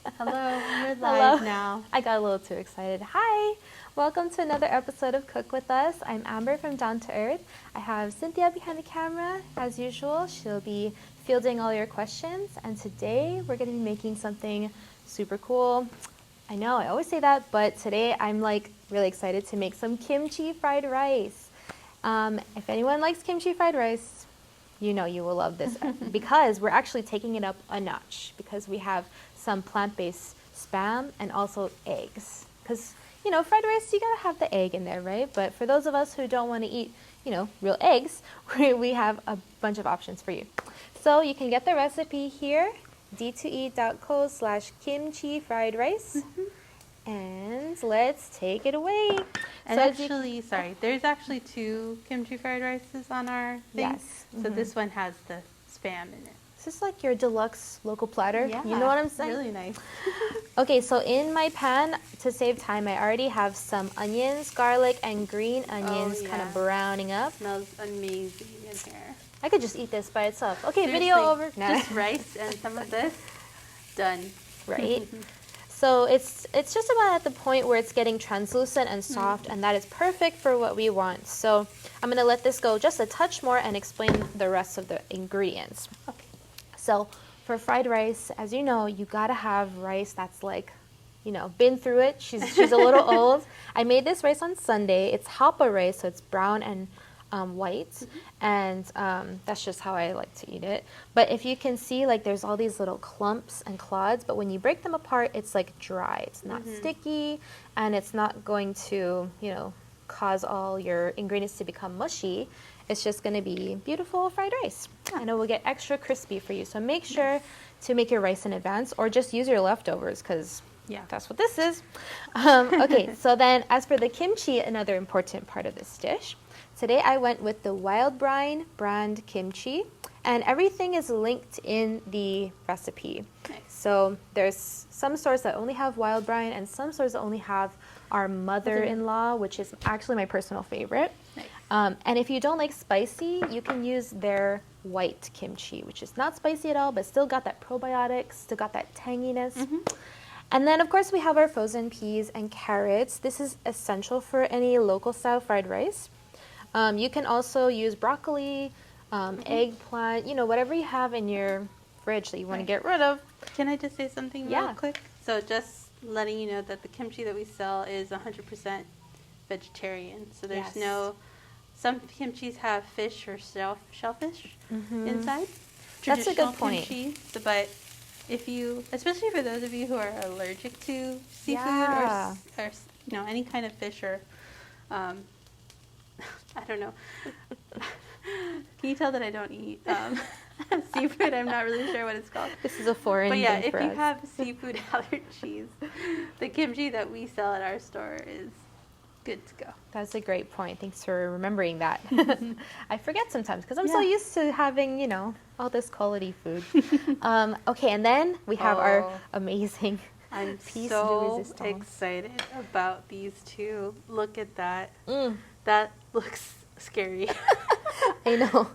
Hello, we're live Hello. now. I got a little too excited. Hi, welcome to another episode of Cook With Us. I'm Amber from Down to Earth. I have Cynthia behind the camera. As usual, she'll be fielding all your questions. And today we're going to be making something super cool. I know, I always say that, but today I'm like really excited to make some kimchi fried rice. If anyone likes kimchi fried rice, you know you will love this because we're actually taking it up a notch because we have some plant-based spam and also eggs. Because, you know, fried rice, you gotta have the egg in there, right? But for those of us who don't want to eat, you know, real eggs, we have a bunch of options for you. So you can get the recipe here, d2e.co/kimchi fried rice. And let's take it away. And So actually, sorry, there's actually 2 kimchi fried rices on our thing. Yes. So this one has the spam in it. This is like your deluxe local platter. Yeah, You know what I'm saying? Really nice. Okay, so in my pan, to save time, I already have some onions, garlic, and green onions kind of yeah. browning up. Smells amazing in here. I could just eat this by itself. Okay, Seriously, video over. Just rice and some of this. Done. Right. So it's just about at the point where it's getting translucent and soft, and that is perfect for what we want. So I'm going to let this go just a touch more and explain the rest of the ingredients. Okay. So for fried rice, as you know, you got to have rice that's like, you know, been through it. She's a little old. I made this rice on Sunday. It's hapa rice, so it's brown and white, and that's just how I like to eat it. But if you can see, like, there's all these little clumps and clods, but when you break them apart, it's like dry. It's not sticky, and it's not going to, you know, cause all your ingredients to become mushy. It's just going to be beautiful fried rice, and it will get extra crispy for you. So make sure to make your rice in advance, or just use your leftovers, because that's what this is. Okay, so then as for the kimchi, another important part of this dish, today I went with the Wild Brine brand kimchi, and everything is linked in the recipe. Nice. So there's some stores that only have Wild Brine, and some stores that only have our mother-in-law, which is actually my personal favorite. Nice. And if you don't like spicy, you can use their white kimchi, which is not spicy at all, but still got that probiotics, still got that tanginess. And then, of course, we have our frozen peas and carrots. This is essential for any local-style fried rice. You can also use broccoli, eggplant, you know, whatever you have in your fridge that you want to get rid of. Can I just say something Yeah. real quick? So just letting you know that the kimchi that we sell is 100% vegetarian. So there's some kimchis have fish or shellfish inside. That's a good point. Kimchi, but if you, especially for those of you who are allergic to seafood or you know, any kind of fish or I don't know. Can you tell that I don't eat seafood? I'm not really sure what it's called. This is a foreign But yeah, thing if for you us. have seafood allergies, the kimchi that we sell at our store is good to go. That's a great point. Thanks for remembering that. I forget sometimes because I'm so used to having, you know, all this quality food. Okay, and then we have our amazing I'm piece de so resistance. excited about these 2. Look at that. That looks scary. I know.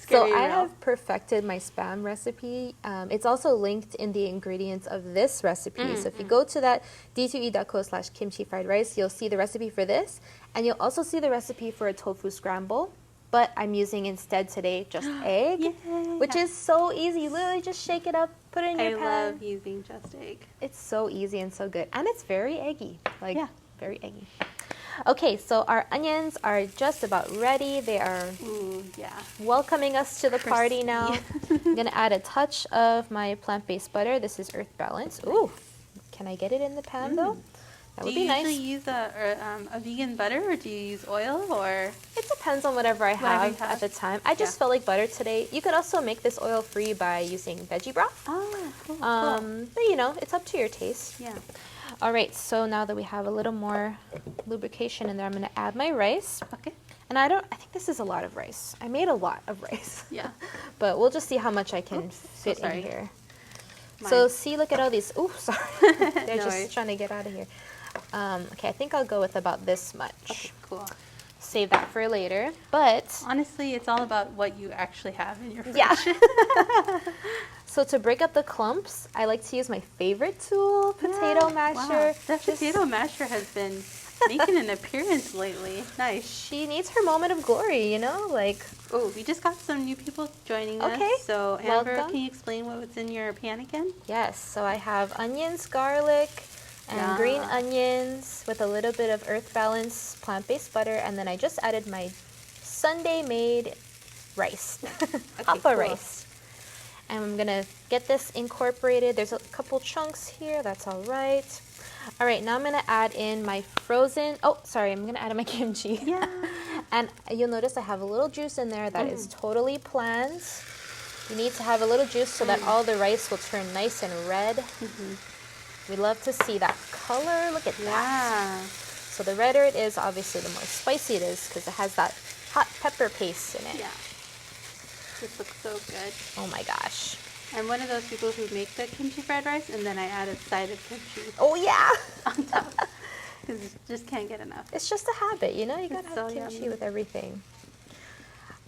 Scary So I real. have perfected my spam recipe. It's also linked in the ingredients of this recipe. So if you go to that d2e.co/kimchi fried rice, you'll see the recipe for this, and you'll also see the recipe for a tofu scramble. But I'm using instead today just egg, which is so easy. You literally just shake it up, put it in your pan. I love using just egg. It's so easy and so good, and it's very eggy, like very eggy. Okay, so our onions are just about ready. They are welcoming us to the party now. I'm going to add a touch of my plant-based butter. This is Earth Balance. Ooh, can I get it in the pan though? That would be nice. Do you usually use a vegan butter, or do you use oil, or? It depends on whatever I have at the time. I just felt like butter today. You could also make this oil-free by using veggie broth. Oh, cool. But you know, it's up to your taste. Yeah. All right, so now that we have a little more lubrication in there, I'm going to add my rice. Okay. And I think this is a lot of rice. I made a lot of rice. Yeah. But we'll just see how much I can fit in here. Mine. So see, look at all these. Ooh, sorry. They're No just worries. trying to get out of here. Okay, I think I'll go with about this much. Okay, cool. save that for later. But honestly, it's all about what you actually have in your fridge. yeah. So to break up the clumps, I like to use my favorite tool, potato masher. Wow. That potato masher has been making an appearance lately. Nice. She needs her moment of glory, you know? Like, oh, we just got some new people joining us. So Amber, welcome. can you explain what's in your pan again? Yes, so I have onions, garlic, and green onions with a little bit of Earth Balance plant-based butter, and then I just added my Sunday-made rice, hapa rice. And I'm gonna get this incorporated. There's a couple chunks here, that's all right. All right, now I'm gonna add in my frozen, I'm gonna add in my kimchi. Yeah. And you'll notice I have a little juice in there that is totally planned. You need to have a little juice so that all the rice will turn nice and red. We love to see that color. Look at that. So the redder it is, obviously, the more spicy it is because it has that hot pepper paste in it. Yeah. This looks so good. Oh my gosh. I'm one of those people who make the kimchi fried rice and then I add a side of kimchi Oh yeah. on top because you just can't get enough. It's just a habit, you know? You gotta have kimchi yummy. with everything.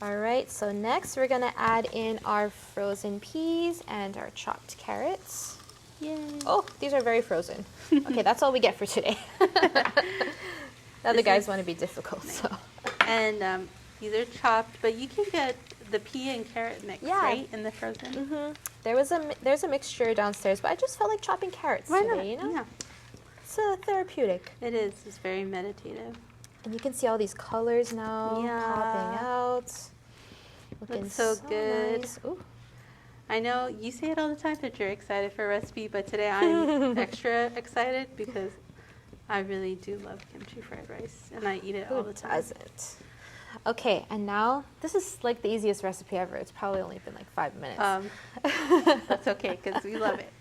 All right, so next we're gonna add in our frozen peas and our chopped carrots. Yay. Oh, these are very frozen. Okay, that's all we get for today. The other guys want to be difficult, so. And these are chopped, but you can get the pea and carrot mix, right, in the frozen. There's a mixture downstairs, but I just felt like chopping carrots today, you know? Yeah. It's therapeutic. It is. It's very meditative. And you can see all these colors now popping out. Looking Looks so good. Nice. Ooh. I know you say it all the time that you're excited for a recipe, but today I'm extra excited because I really do love kimchi fried rice, and I eat it all the time. Who doesn't? Okay, and now this is like the easiest recipe ever. It's probably only been like 5 minutes. That's okay because we love it.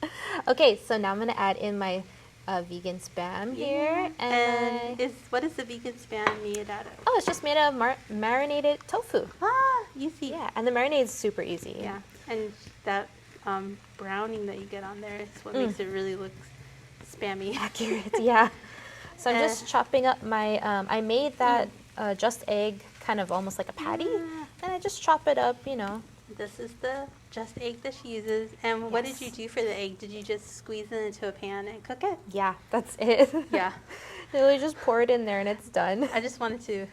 Okay, so now I'm gonna add in my vegan spam here, and what is the vegan spam made out of? Oh, it's just made of marinated tofu. Easy. Yeah, and the marinade is super easy. Yeah, and that browning that you get on there is what makes it really look spammy. Accurate. Yeah. So I'm just chopping up my. I made that just egg kind of almost like a patty, and I just chop it up. You know. This is the just egg that she uses. And what did you do for the egg? Did you just squeeze it into a pan and cook it? Yeah, that's it. Yeah. Really just pour it in there and it's done. I just wanted to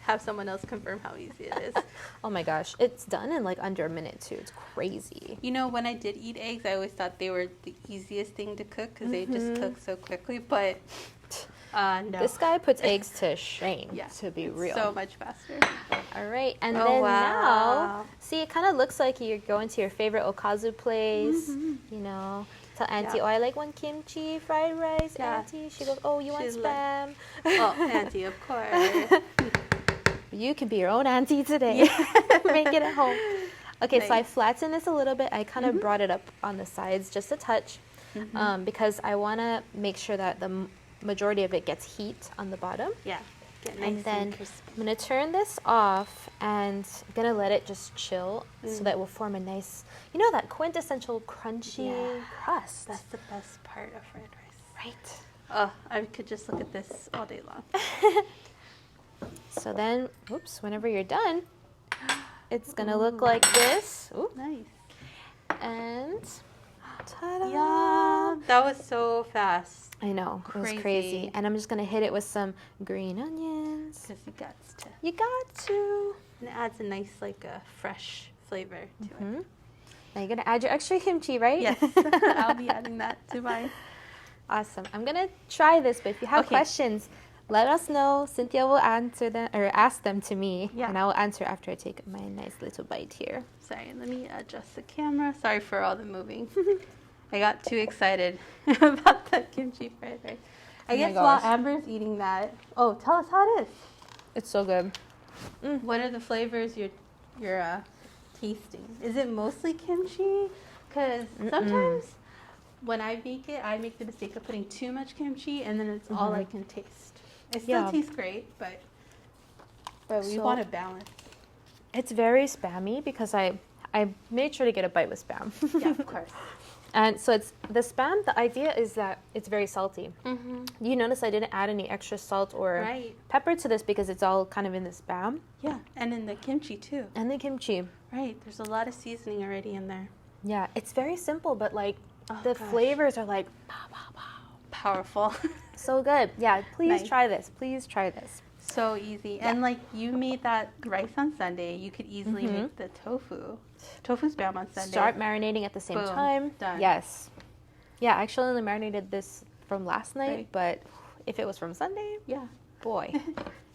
have someone else confirm how easy it is. Oh my gosh, it's done in like under a minute too. It's crazy. You know, when I did eat eggs, I always thought they were the easiest thing to cook because they just cook so quickly, but no. This guy puts eggs to shame, to be real. So much faster. All right, and then now, see, it kind of looks like you're going to your favorite okazu place, you know. Tell Auntie, oh, I like one kimchi fried rice, Auntie. She goes, oh, you want spam? Oh, Auntie, of course. You can be your own auntie today. Make it at home. Okay, so I flattened this a little bit. I kind of brought it up on the sides just a touch because I want to make sure that the majority of it gets heat on the bottom. Yeah. Get nice and then crispy. I'm going to turn this off and I'm going to let it just chill so that it will form a nice, you know, that quintessential crunchy crust. That's the best part of fried rice. Right. Oh, I could just look at this all day long. So then, whenever you're done, it's going to look like this. Ooh. Nice. And ta-da! Yum. That was so fast. I know, it was crazy. And I'm just going to hit it with some green onions. Because you got to. You got to. And it adds a nice, like, fresh flavor to it. Now you're going to add your extra kimchi, right? Yes. I'll be adding that to mine. Awesome. I'm going to try this, but if you have questions, let us know. Cynthia will answer them or ask them to me, and I will answer after I take my nice little bite here. Sorry, let me adjust the camera. Sorry for all the moving. I got too excited about the kimchi fried rice. I guess while Amber's eating that, tell us how it is. It's so good. What are the flavors you're tasting? Is it mostly kimchi? Because sometimes when I make the mistake of putting too much kimchi, and then it's all I can taste. It still tastes great, but we want to balance. It's very spammy because I made sure to get a bite with spam. Yeah, of course. And so it's the Spam. The idea is that it's very salty. Mm-hmm. You notice I didn't add any extra salt or Right. pepper to this because it's all kind of in the Spam Yeah, and in the kimchi too. and the kimchi. Right, there's a lot of seasoning already in there. Yeah, it's very simple, but like Oh, the gosh. flavors are like pow, pow, pow. Powerful. So good. Yeah, please Nice. try this. Please try this. So easy. And like you made that rice on Sunday, you could easily make the tofu Spam on Sunday. Start marinating at the same Boom. time. Done. Yes. Yeah, I actually only marinated this from last night, Right. but if it was from Sunday, Yeah. boy.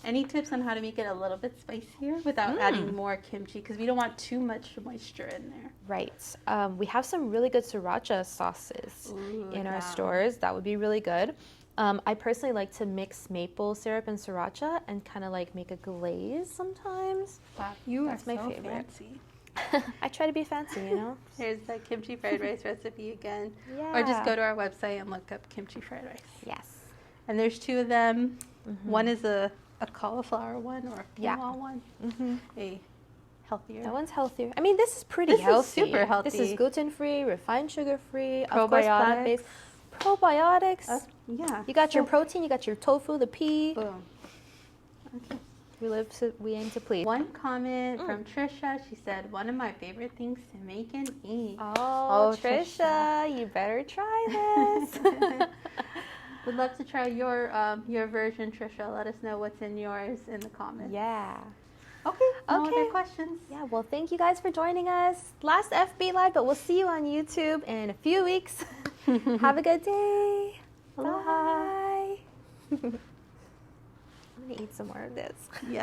Any tips on how to make it a little bit spicier without adding more kimchi? Because we don't want too much moisture in there. Right. We have some really good sriracha sauces Ooh, in our yeah. stores. That would be really good. I personally like to mix maple syrup and sriracha and kind of like make a glaze sometimes. Wow, you That's are my so favorite. fancy. I try to be fancy, you know? Here's the kimchi fried rice recipe again. Yeah. Or just go to our website and look up kimchi fried rice. Yes. And there's two of them. One is a cauliflower one or a Yeah. quinoa one. A healthier. That one's healthier. I mean, this is pretty This is healthy. super healthy. This is gluten-free, refined sugar-free, of course, Probiotics. plant-based. Probiotics. Yeah. You got your so- protein, you got your tofu, the pea. Boom. Okay. We aim to please. One comment from Trisha. She said, one of my favorite things to make and eat. Oh, Trisha. Trisha, you better try this. Would love to try your version, Trisha. Let us know what's in yours in the comments. Yeah. Okay. No Okay. other questions. Yeah, well, thank you guys for joining us. Last FB Live, but we'll see you on YouTube in a few weeks. Have a good day. Aloha. Bye. I'm going to eat some more of this. Yes.